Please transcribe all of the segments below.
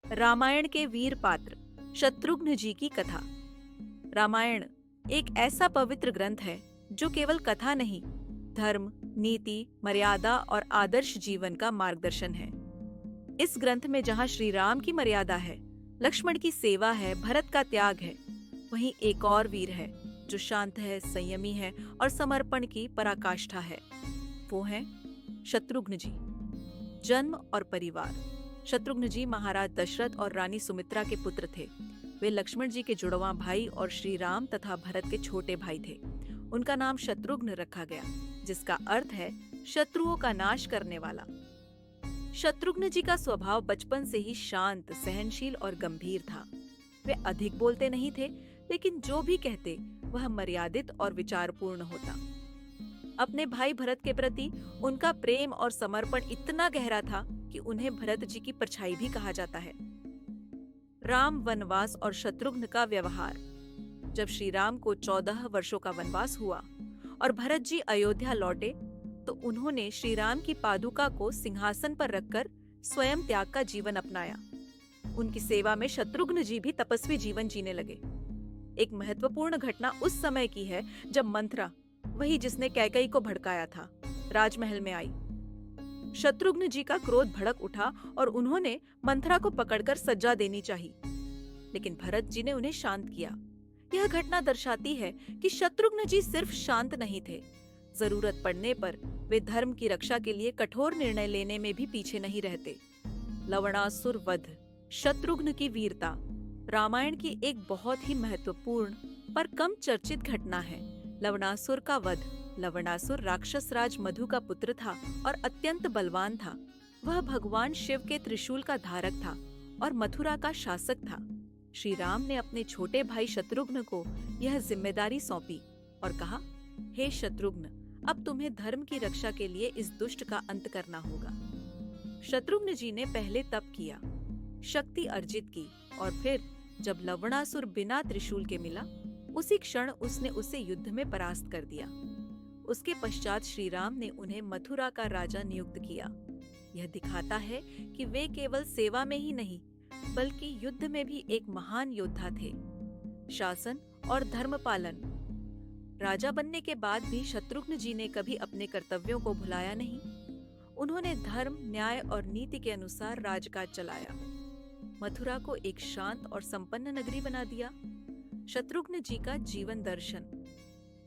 रामायण के वीर पात्र शत्रुघ्न जी की कथा। रामायण एक ऐसा पवित्र ग्रंथ है जो केवल कथा नहीं, धर्म, नीति, मर्यादा और आदर्श जीवन का मार्गदर्शन है। इस ग्रंथ में जहाँ श्री राम की मर्यादा है, लक्ष्मण की सेवा है, भरत का त्याग है, वहीं एक और वीर है जो शांत है, संयमी है और समर्पण की पराकाष्ठा है। वो है शत्रुघ्न जी। जन्म और परिवार। शत्रुघ्न जी महाराज दशरथ और रानी सुमित्रा के पुत्र थे। वे लक्ष्मण जी के जुड़वां भाई और श्री राम तथा भरत के छोटे भाई थे। उनका नाम शत्रुघ्न रखा गया, जिसका अर्थ है शत्रुओं का नाश करने वाला। शत्रुघ्न जी का स्वभाव बचपन से ही शांत, सहनशील और गंभीर था। वे अधिक बोलते नहीं थे, लेकिन जो भी कहते वह मर्यादित और विचारपूर्ण होता। अपने भाई भरत के प्रति उनका प्रेम और समर्पण इतना गहरा था कि उन्हें भरत जी की परछाई भी कहा जाता है। राम वनवास और शत्रुघ्न का व्यवहार। जब श्री राम को 14 वर्षों का वनवास हुआ और भरत जी अयोध्या लौटे, तो उन्होंने श्री राम की पादुका को सिंहासन पर रखकर स्वयं त्याग का जीवन अपनाया। उनकी सेवा में शत्रुघ्न जी भी तपस्वी जीवन जीने लगे। एक महत्वपूर्ण घटना उस समय की है जब मंथरा, वही जिसने कैकेयी को भड़काया था, राजमहल में आई। शत्रुघ्न जी का क्रोध भड़क उठा और उन्होंने मंथरा को पकड़कर सजा देनी चाहिए, लेकिन भरत जी ने उन्हें शांत किया। यह घटना दर्शाती है कि शत्रुघ्न जी सिर्फ शांत नहीं थे, जरूरत पड़ने पर वे धर्म की रक्षा के लिए कठोर निर्णय लेने में भी पीछे नहीं रहते। लवणासुर वध। शत्रुघ्न की वीरता रामायण की एक बहुत ही महत्वपूर्ण पर कम चर्चित घटना है। लवणासुर का वध। लवणासुर राक्षस राज मधु का पुत्र था और अत्यंत बलवान था। वह भगवान शिव के त्रिशूल का धारक था और मथुरा का शासक था। श्री राम ने अपने छोटे भाई शत्रुघ्न को यह जिम्मेदारी सौंपी और कहा, हे शत्रुघ्न, अब तुम्हें धर्म की रक्षा के लिए इस दुष्ट का अंत करना होगा। शत्रुघ्न जी ने पहले तप किया, शक्ति अर्जित की और फिर जब लवणासुर बिना त्रिशूल के मिला, उसी क्षण उसने उसे युद्ध में परास्त कर दिया। उसके पश्चात श्री राम ने उन्हें मथुरा का राजा नियुक्त किया। यह दिखाता है कि वे केवल सेवा में ही नहीं, बल्कि युद्ध में भी एक महान योद्धा थे। शासन और धर्म पालन। राजा बनने के बाद भी शत्रुघ्न जी ने कभी अपने कर्तव्यों को भुलाया नहीं। उन्होंने धर्म, न्याय और नीति के अनुसार राजकाज चलाया। मथुरा को एक शांत और संपन्न नगरी बना दिया। शत्रुघ्न जी का जीवन दर्शन।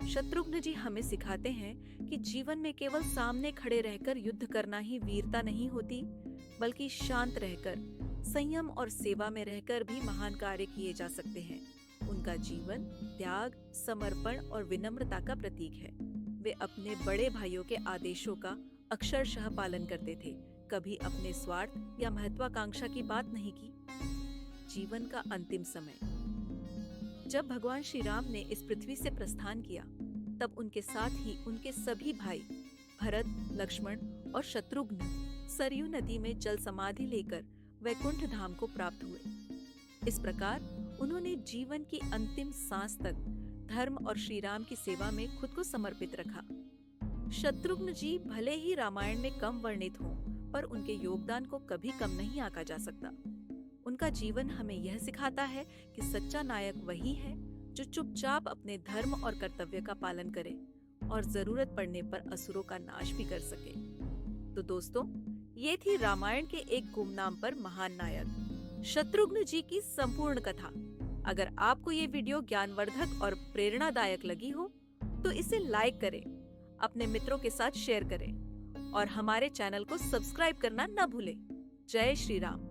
शत्रुघ्न जी हमें सिखाते हैं कि जीवन में केवल सामने खड़े रहकर युद्ध करना ही वीरता नहीं होती, बल्कि शांत रहकर, संयम और सेवा में रहकर भी महान कार्य किए जा सकते हैं। उनका जीवन त्याग, समर्पण और विनम्रता का प्रतीक है। वे अपने बड़े भाइयों के आदेशों का अक्षरशः पालन करते थे, कभी अपने स्वार्थ या महत्वाकांक्षा की बात नहीं की। जीवन का अंतिम समय। जब भगवान श्री राम ने इस पृथ्वी से प्रस्थान किया, तब उनके साथ ही उनके सभी भाई भरत, लक्ष्मण और शत्रुघ्न सरयू नदी में जल समाधि लेकर वैकुंठ धाम को प्राप्त हुए। इस प्रकार उन्होंने जीवन की अंतिम सांस तक धर्म और श्री राम की सेवा में खुद को समर्पित रखा। शत्रुघ्न जी भले ही रामायण में कम वर्णित हों, पर उनके योगदान को कभी कम नहीं आंका जा सकता। उनका जीवन हमें यह सिखाता है कि सच्चा नायक वही है जो चुपचाप अपने धर्म और कर्तव्य का पालन करे और जरूरत पड़ने पर असुरों का नाश भी कर सके। तो दोस्तों, ये थी रामायण के एक गुमनाम पर महान नायक शत्रुघ्न जी की संपूर्ण कथा। अगर आपको ये वीडियो ज्ञानवर्धक और प्रेरणादायक लगी हो, तो इसे लाइक करें, अपने मित्रों के साथ शेयर करें और हमारे चैनल को सब्सक्राइब करना न भूलें। जय श्री राम।